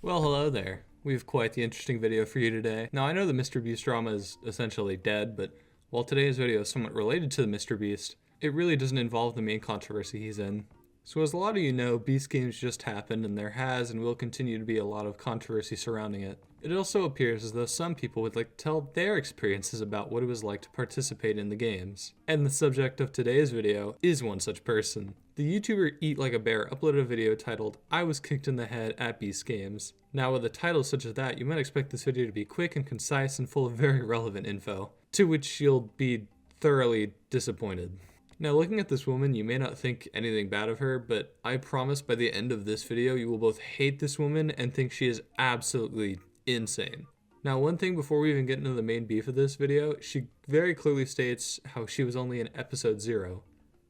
Well, hello there. We have quite the interesting video for you today. Now, I know the MrBeast drama is essentially dead, but while today's video is somewhat related to the MrBeast, it really doesn't involve the main controversy he's in. So as a lot of you know, Beast Games just happened, and there has and will continue to be a lot of controversy surrounding it. It also appears as though some people would like to tell their experiences about what it was like to participate in the games. And the subject of today's video is one such person. The YouTuber Eat Like a Bear uploaded a video titled, "I was kicked in the head at Beast Games." Now with a title such as that, you might expect this video to be quick and concise and full of very relevant info, to which you'll be thoroughly disappointed. Now looking at this woman, you may not think anything bad of her, but I promise by the end of this video, you will both hate this woman and think she is absolutely insane. Now one thing before we even get into the main beef of this video, she very clearly states how she was only in episode 0.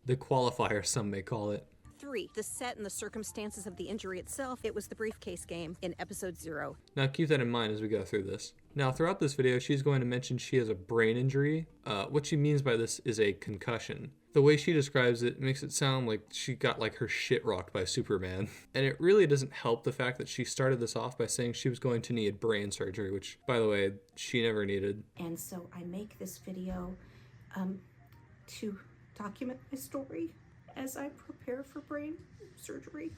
The qualifier, some may call it. 3. The set and the circumstances of the injury itself, it was the briefcase game in episode 0. Now keep that in mind as we go through this. Now throughout this video, she's going to mention she has a brain injury. What she means by this is a concussion. The way she describes it makes it sound like she got like her shit rocked by Superman. And it really doesn't help the fact that she started this off by saying she was going to need brain surgery, which by the way, she never needed. And so I make this video to document my story as I prepare for brain surgery.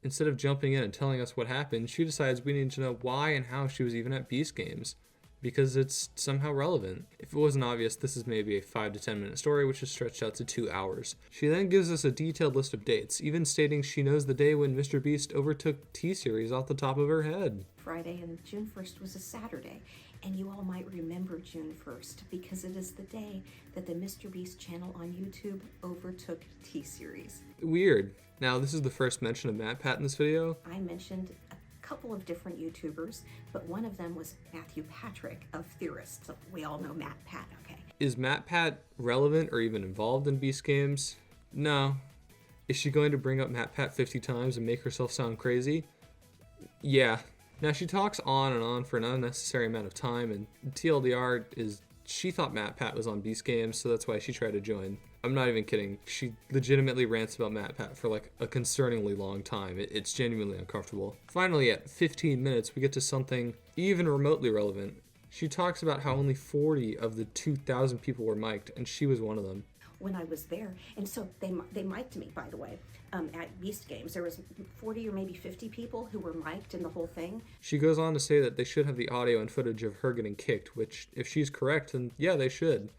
Instead of jumping in and telling us what happened, she decides we need to know why and how she was even at Beast Games, because it's somehow relevant. If it wasn't obvious, this is maybe a 5 to 10 minute story, which is stretched out to 2 hours. She then gives us a detailed list of dates, even stating she knows the day when MrBeast overtook T-Series off the top of her head. Friday and June 1st was a Saturday, and you all might remember June 1st because it is the day that the MrBeast channel on YouTube overtook T-Series. Weird. Now, this is the first mention of MattPat in this video. I mentioned a couple of different YouTubers, but one of them was MattPat of Theorists. So we all know MattPat, okay? Is MattPat relevant or even involved in Beast Games? No. Is she going to bring up MattPat 50 times and make herself sound crazy? Yeah. Now she talks on and on for an unnecessary amount of time, and TLDR is she thought MattPat was on Beast Games, so that's why she tried to join. I'm not even kidding. She legitimately rants about MattPat for like a concerningly long time. It's genuinely uncomfortable. Finally, at 15 minutes, we get to something even remotely relevant. She talks about how only 40 of the 2,000 people were mic'd, and she was one of them. When I was there, and so they mic'd me, by the way, at Beast Games. There was 40 or maybe 50 people who were mic'd in the whole thing. She goes on to say that they should have the audio and footage of her getting kicked, which, if she's correct, then yeah, they should.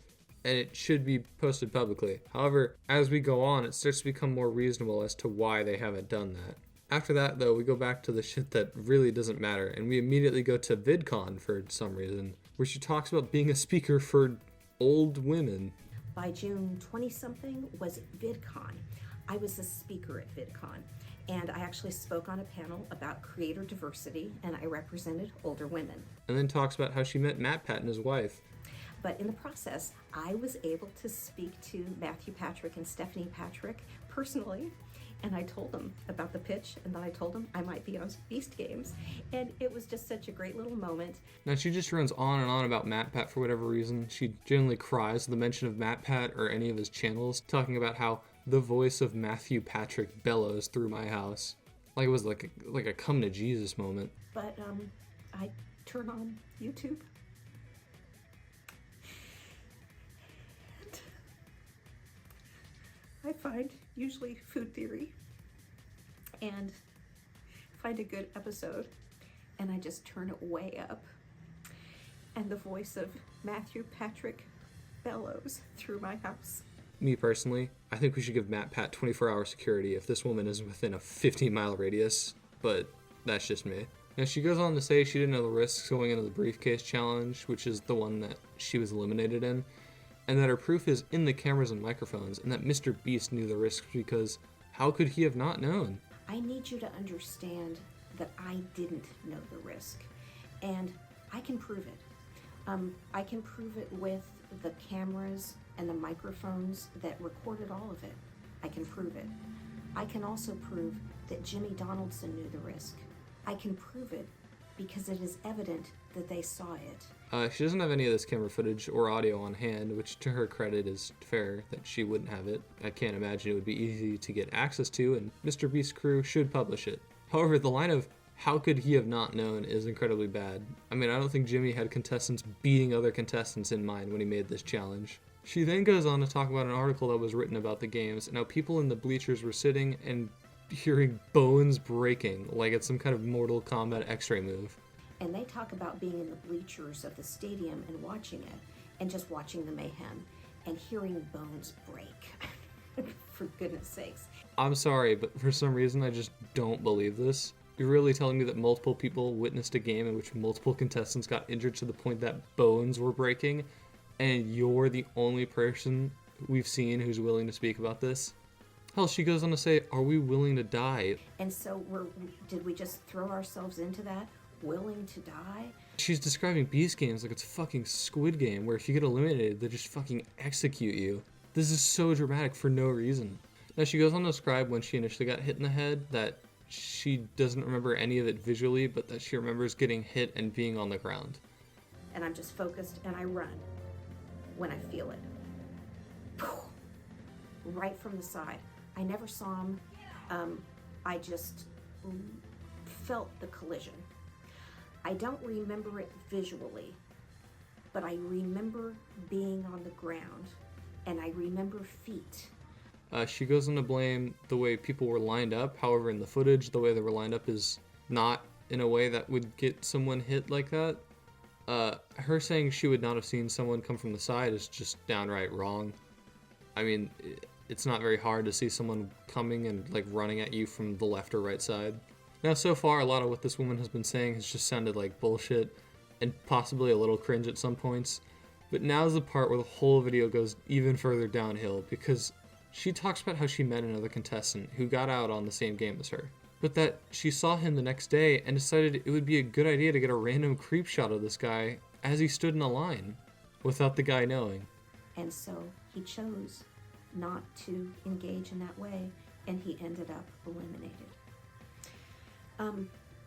And it should be posted publicly. However, as we go on, it starts to become more reasonable as to why they haven't done that. After that, though, we go back to the shit that really doesn't matter, and we immediately go to VidCon for some reason, where she talks about being a speaker for old women. By June 20-something was VidCon. I was a speaker at VidCon, and I actually spoke on a panel about creator diversity, and I represented older women. And then talks about how she met MattPat and his wife. But in the process, I was able to speak to MattPat and Stephanie Patrick personally, and I told them about the pitch, and then I told them I might be on Beast Games, and it was just such a great little moment. Now she just runs on and on about MattPat for whatever reason. She generally cries at the mention of MattPat or any of his channels, talking about how the voice of Matthew Patrick bellows through my house. Like it was like a come to Jesus moment. But I turn on YouTube. I find usually food theory and find a good episode, and I just turn it way up, and the voice of Matthew Patrick bellows through my house. Me personally, I think we should give MattPat 24-hour security if this woman is within a 15-mile radius, but that's just me. Now she goes on to say she didn't know the risks going into the Briefcase challenge, which is the one that she was eliminated in, and that her proof is in the cameras and microphones, and that MrBeast knew the risks because how could he have not known? I need you to understand that I didn't know the risk, and I can prove it. I can prove it with the cameras and the microphones that recorded all of it. I can prove it. I can also prove that Jimmy Donaldson knew the risk. I can prove it because it is evident that they saw it. She doesn't have any of this camera footage or audio on hand, which to her credit is fair that she wouldn't have it. I can't imagine it would be easy to get access to, and MrBeast's crew should publish it. However, the line of "how could he have not known" is incredibly bad. I mean, I don't think Jimmy had contestants beating other contestants in mind when he made this challenge. She then goes on to talk about an article that was written about the games and how people in the bleachers were sitting and hearing bones breaking like it's some kind of Mortal Kombat X-ray move. And they talk about being in the bleachers of the stadium and watching it, and just watching the mayhem and hearing bones break. For goodness sakes. I'm sorry, but for some reason I just don't believe this. You're really telling me that multiple people witnessed a game in which multiple contestants got injured to the point that bones were breaking, and you're the only person we've seen who's willing to speak about this? Hell, she goes on to say, "Are we willing to die?" And so did we just throw ourselves into that? Willing to die? She's describing Beast games like it's a fucking Squid Game where if you get eliminated, they just fucking execute you. This is so dramatic for no reason. Now she goes on to describe when she initially got hit in the head that she doesn't remember any of it visually, but that she remembers getting hit and being on the ground. And I'm just focused and I run when I feel it. Right from the side. I never saw him. I just felt the collision. I don't remember it visually, but I remember being on the ground, and I remember feet. She goes on to blame the way people were lined up. However, in the footage, the way they were lined up is not in a way that would get someone hit like that. Her saying she would not have seen someone come from the side is just downright wrong. I mean, it's not very hard to see someone coming and like running at you from the left or right side. Now, so far, a lot of what this woman has been saying has just sounded like bullshit and possibly a little cringe at some points. But now's the part where the whole video goes even further downhill, because she talks about how she met another contestant who got out on the same game as her, but that she saw him the next day and decided it would be a good idea to get a random creep shot of this guy as he stood in a line without the guy knowing. And so he chose not to engage in that way, and he ended up eliminated.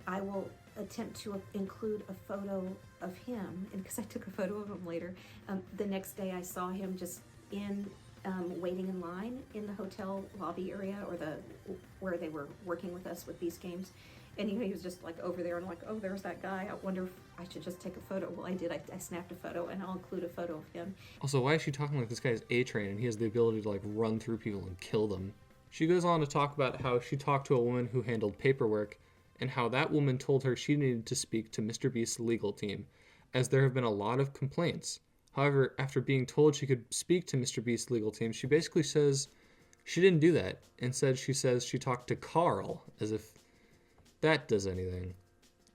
I will attempt to include a photo of him, and because I took a photo of him later, the next day I saw him just waiting in line in the hotel lobby area, or where they were working with us with these games, and he was just like over there, and I'm like, oh, there's that guy. I wonder if I should just take a photo. Well, I did. I snapped a photo, and I'll include a photo of him. Also, why is she talking like this guy is A-Train and he has the ability to like run through people and kill them? She goes on to talk about how she talked to a woman who handled paperwork, and how that woman told her she needed to speak to MrBeast's legal team, as there have been a lot of complaints. However, after being told she could speak to MrBeast's legal team, she basically says she didn't do that. Instead, she says she talked to Carl, as if that does anything.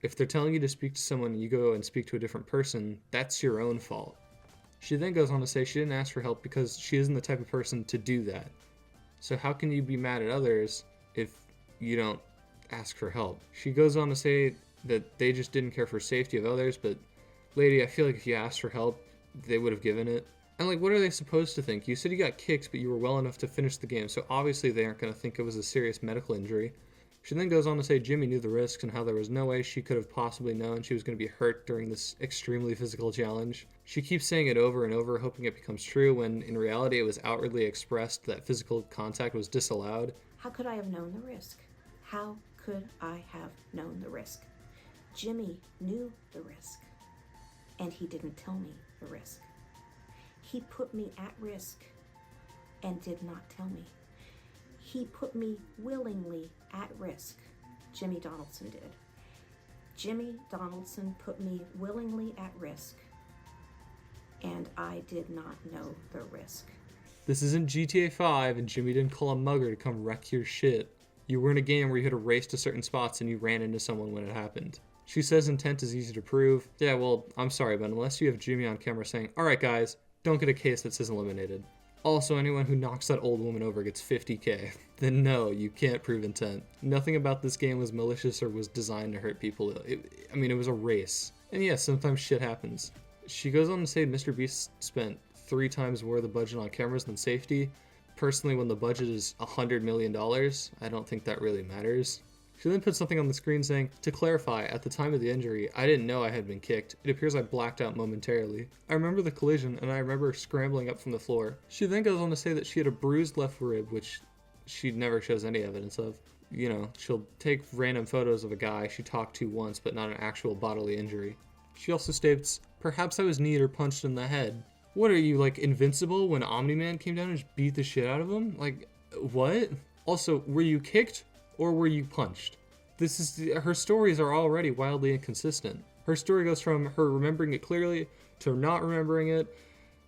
If they're telling you to speak to someone and you go and speak to a different person, that's your own fault. She then goes on to say she didn't ask for help because she isn't the type of person to do that. So how can you be mad at others if you don't ask for help? She goes on to say that they just didn't care for safety of others, but lady, I feel like if you asked for help, they would have given it. And like, what are they supposed to think? You said you got kicked, but you were well enough to finish the game, so obviously they aren't going to think it was a serious medical injury. She then goes on to say Jimmy knew the risks and how there was no way she could have possibly known she was going to be hurt during this extremely physical challenge. She keeps saying it over and over, hoping it becomes true, when in reality it was outwardly expressed that physical contact was disallowed. How could I have known the risk? How could I have known the risk? Jimmy knew the risk, and he didn't tell me the risk. He put me at risk and did not tell me. He put me willingly at risk. Jimmy Donaldson did. Jimmy Donaldson put me willingly at risk, and I did not know the risk. This isn't GTA 5 and Jimmy didn't call a mugger to come wreck your shit. You were in a game where you had to race to certain spots and you ran into someone when it happened. She says intent is easy to prove. Yeah, well, I'm sorry, but unless you have Jimmy on camera saying, alright guys, don't get a case that says eliminated. Also, anyone who knocks that old woman over gets 50k. Then no, you can't prove intent. Nothing about this game was malicious or was designed to hurt people. It was a race. And yes, sometimes shit happens. She goes on to say MrBeast spent 3 times more of the budget on cameras than safety. Personally, when the budget is $100 million, I don't think that really matters. She then put something on the screen saying, to clarify, at the time of the injury, I didn't know I had been kicked. It appears I blacked out momentarily. I remember the collision, and I remember scrambling up from the floor. She then goes on to say that she had a bruised left rib, which she never shows any evidence of. You know, she'll take random photos of a guy she talked to once, but not an actual bodily injury. She also states, "Perhaps I was kneed or punched in the head." What are you, like, invincible when Omni-Man came down and just beat the shit out of him? Like, what? Also, were you kicked or were you punched? Her stories are already wildly inconsistent. Her story goes from her remembering it clearly to not remembering it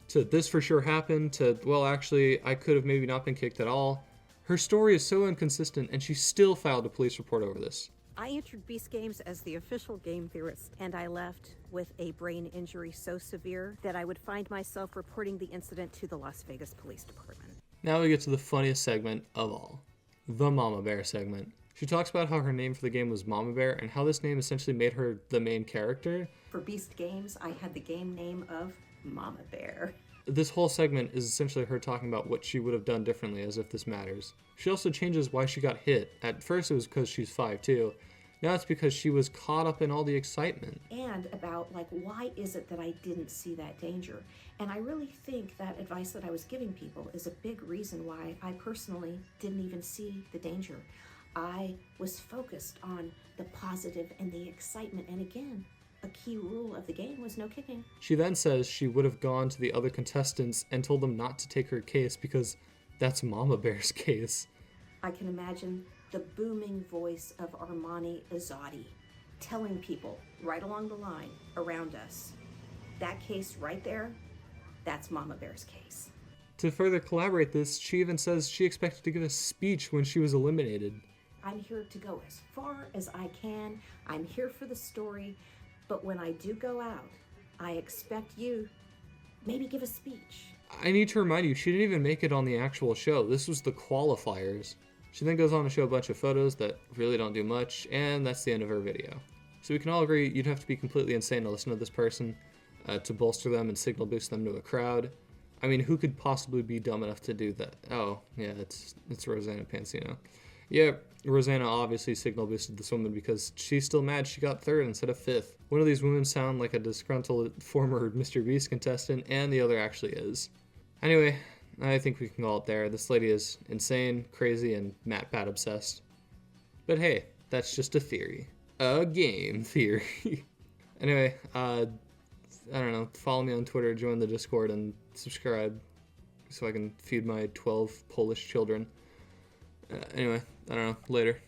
to this for sure happened to, well, actually, I could have maybe not been kicked at all. Her story is so inconsistent, and she still filed a police report over this. I entered Beast Games as the official game theorist, and I left with a brain injury so severe that I would find myself reporting the incident to the Las Vegas Police Department. Now we get to the funniest segment of all, the Mama Bear segment. She talks about how her name for the game was Mama Bear and how this name essentially made her the main character. For Beast Games, I had the game name of Mama Bear. This whole segment is essentially her talking about what she would have done differently, as if this matters. She also changes why she got hit. At first it was because she's 5'2". Now it's because she was caught up in all the excitement. And about, like, why is it that I didn't see that danger? And I really think that advice that I was giving people is a big reason why I personally didn't even see the danger. I was focused on the positive and the excitement. And again, a key rule of the game was no kicking. She then says she would have gone to the other contestants and told them not to take her case because that's Mama Bear's case. I can imagine the booming voice of Armani Azadi telling people right along the line around us, that case right there, that's Mama Bear's case. To further collaborate this, she even says she expected to give a speech when she was eliminated. I'm here to go as far as I can. I'm here for the story. But when I do go out, I expect you maybe give a speech. I need to remind you, she didn't even make it on the actual show. This was the qualifiers. She then goes on to show a bunch of photos that really don't do much, and that's the end of her video. So we can all agree you'd have to be completely insane to listen to this person, to bolster them and signal boost them to a crowd. I mean, who could possibly be dumb enough to do that? Oh, yeah, it's Rosanna Pansino. Yeah, Rosanna obviously signal boosted this woman because she's still mad she got 3rd instead of 5th. One of these women sound like a disgruntled former Mr. Beast contestant, and the other actually is. Anyway, I think we can call it there. This lady is insane, crazy, and MattPat obsessed. But hey, that's just a theory. A game theory. Anyway, I don't know, follow me on Twitter, join the Discord, and subscribe so I can feed my 12 Polish children. Anyway, I don't know, later.